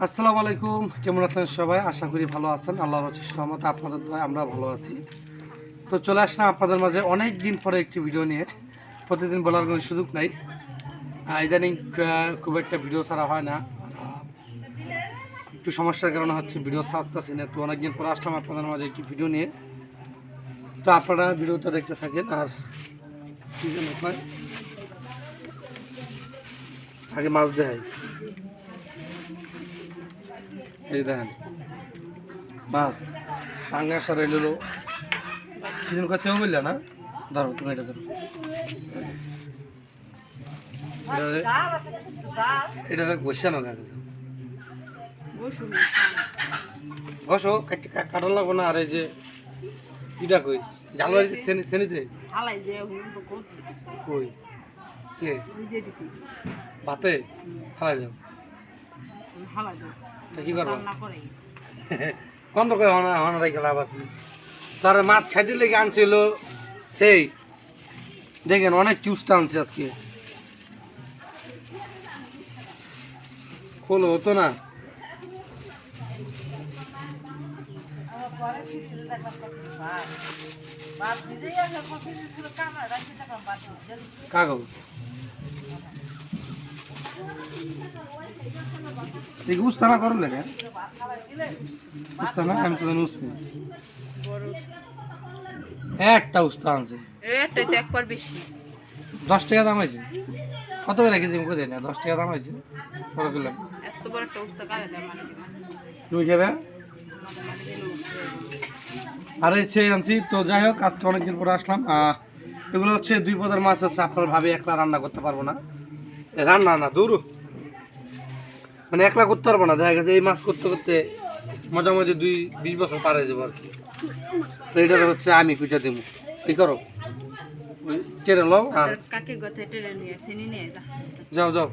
আসসালামু আলাইকুম, কেমন আছেন সবাই? আশা করি ভালো আছেন। আল্লাহর অশেষ রহমতে আপনাদের দোয়ায় আমরা ভালো আছি। তো চলে আসলাম আপনাদের মাঝে অনেক দিন পরে একটি ভিডিও নিয়ে। প্রতিদিন বলার কোনো সুযোগ নাই। ইদানিং খুব একটা ভিডিও ছাড়া হয় না। একটু সমস্যার কারণে হচ্ছে ভিডিও ছাড়তেছি না। তো অনেকদিন পরে আসলাম আপনাদের মাঝে একটি ভিডিও নিয়ে। তো আপনারা ভিডিওটা দেখতে থাকেন। আর কি যেন আপনার আগে মাছ দেয়, এই দেখেন মাছ পাঙ্গাস আর এলো কিছুদিন কাছেও বললে না। ধরো তুমি এটা ধরো, এটা বসে না বসো, কাটা লাগবো না। আর এই যে ইটা কই জাল শ্রেণীতে কই কে ভাতে হালাই দাও, তা কি করবো বন্ধ করে হনা রেখে লাভ আছে। তার মাছ খাইতে লেগে আনছিল সেই দেখেন অনেক চুষটা আনছে আজকে। খোলো হতো না। কাগজ দেখি উস্তানা করলে রে, উস্তানা আমি তো উস্তি একটা উস্তা আনছে 10 টাকা দাম হয়েছে। কত করে রেখেছি মুখে দেয় না, 10 টাকা দাম হয়েছে। কত কিলো তুই খাবে? আর এই ছেড়ে আনছি। তো যাই হোক, আজকে অনেকদিন পরে আসলাম। এগুলো হচ্ছে 2 পদের মাছ হচ্ছে। আপনার ভাবে একলা রান্না করতে পারবো না, রান্না না দূর মানে একলা করতে পারবো না। দেখা গেছে এই মাছ করতে করতে মোটামুটি 20 বছর পারে দেবো আর কি। তো এটা হচ্ছে আমি কুইটা দেবো, এই করো টেরে লো। আর যাও যাও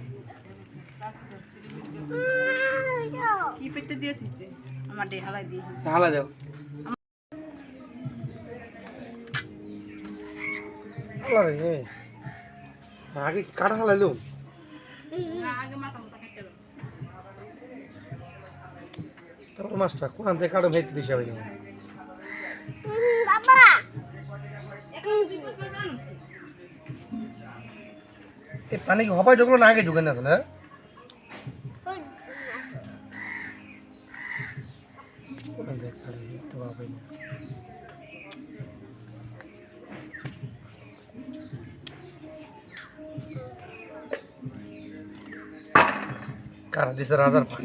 হালা যাও। আগে কি কাটা হালাইলো? তারপর মাছটা কোরআন থেকে কাটো ভেতরে দিছে আমি না। এই পানি কি হবাই ঢুকলো না আগে ঢুকে না আসলে? কোরআন থেকে কাটো তো হবে না। কারা দিছে রাজার পান?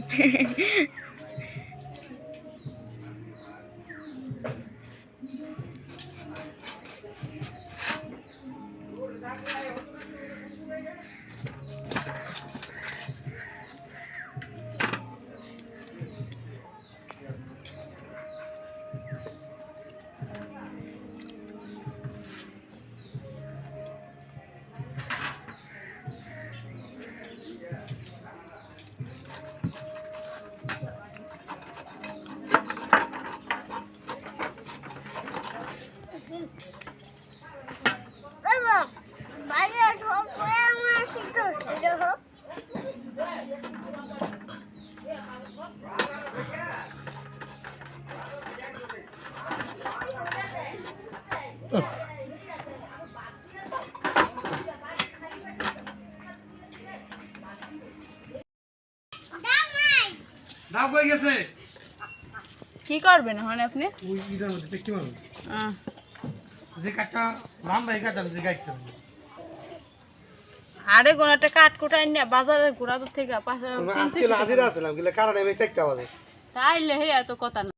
দাও কই গেছে? কি করবেন এখন আপনি? ওই ইটার মধ্যে পেটি মারো। যে কাটা রামবাই কাটা যে গাইতে হবে। আরে গোনাটা কাট কোটাই না বাজারে ঘোরা দূর থেকে পাশে আজকে হাজিরা আসলাম গিলা কারণে আমি একটা বাজে তাইলে হে এত কথা না।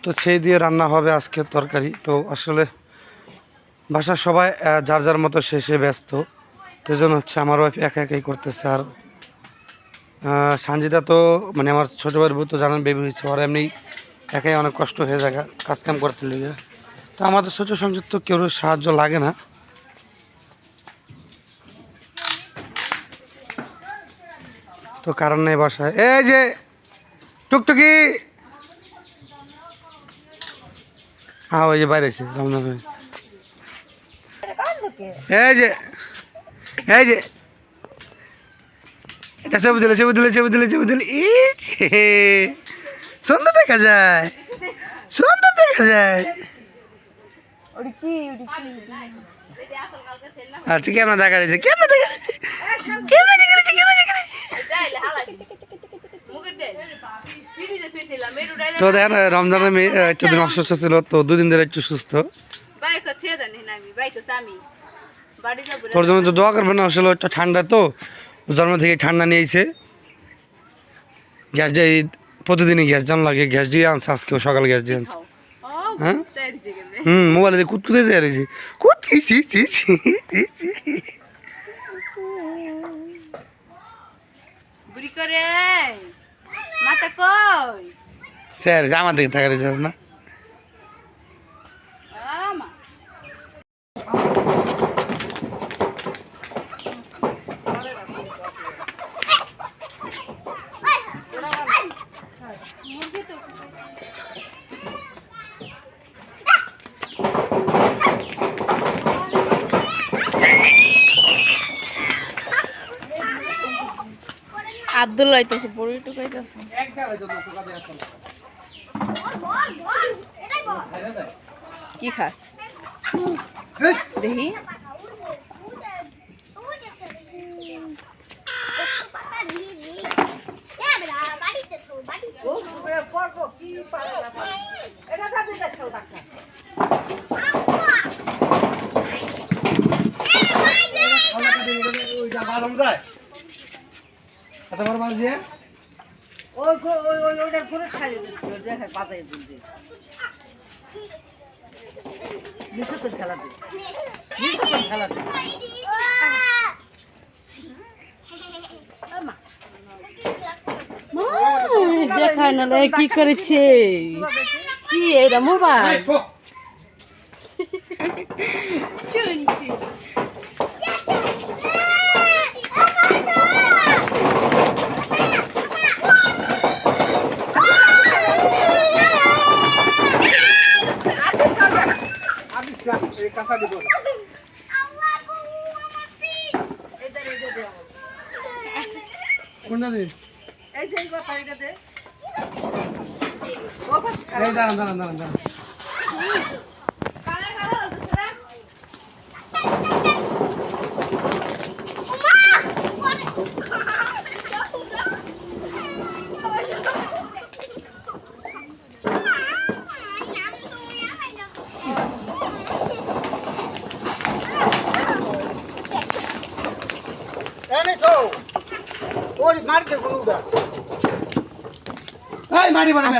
তো সেই দিয়ে রান্না হবে আজকে তরকারি। তো আসলে বাসার সবাই যার যার মতো শেষে ব্যস্ত, তো জন্য হচ্ছে আমার ওয়াইফ একা একাই করতেছে। আর সানজিদা তো মানে আমার ছোটো ভাইয়ের বউ তো জানেন বেবি হয়েছে, ওর এমনি একাই অনেক কষ্ট হয়ে যায় কাজকাম করতে লেগে। তো আমাদের ছোটো সংসার তো কেউ সাহায্য লাগে না। তো কারণ নেই বাসায়। এই যে টুকটুকি, হ্যাঁ ওই যে বাইরে আছে রমজান ভাই। এই যে এটা ছবি দিলে সুন্দর দেখা যায়, সুন্দর দেখা যায়। আচ্ছা কেমন দেখা রয়েছে, তো দেখেন রমজানের মেয়ে একটু দিন অসুস্থ ছিল, তো দুদিন ধরে একটু সুস্থ। তোর জন্য তো দোয়া করবেন না, আসলে একটু ঠান্ডা, তো জন্ম থেকে ঠান্ডা নিয়েছে। গ্যাস দিয়ে প্রতিদিনই গ্যাস জান লাগে, গ্যাস দিয়ে আনছে, আজকেও সকালে গ্যাস দিয়ে আনছে। হ্যাঁ মোবাইলে দিয়ে কুতকুতে চেয়ে রয়েছে, স্যার আমার দিকে থাকা রয়েছে না। আব্দুল্লাহ আইতাছে, বড় একটু কইতাছে। কি খাস দেখি? দেখায় না কি করেছে, কি এটা মোবাইল?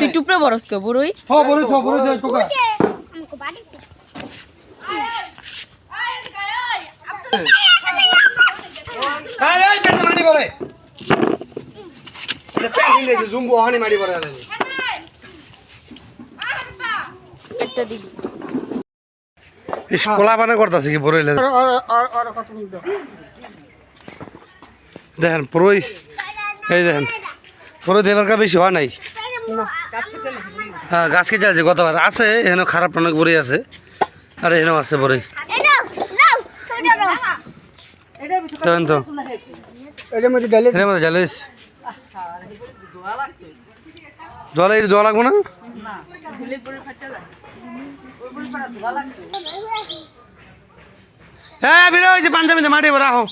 তুই টুপরে বরস কে বড়ই? পোলাপানা করতেছে কি বড়ই দেখেন, পুরোই এই দেখেন, পুরো দেবার কা বেশি হওয়া নাই। হ্যাঁ গাছ কেটে আছে গতবার, আছে এখানে খারাপ অনেক বড়ই আছে, আর এখানেও আছে বড়ই। দেখেন তো এটার মধ্যে ঢালিস, দোয়া লাগবো না? হ্যাঁ বেরো, ওই যে পাঞ্জাবিতে মাটি রাখো।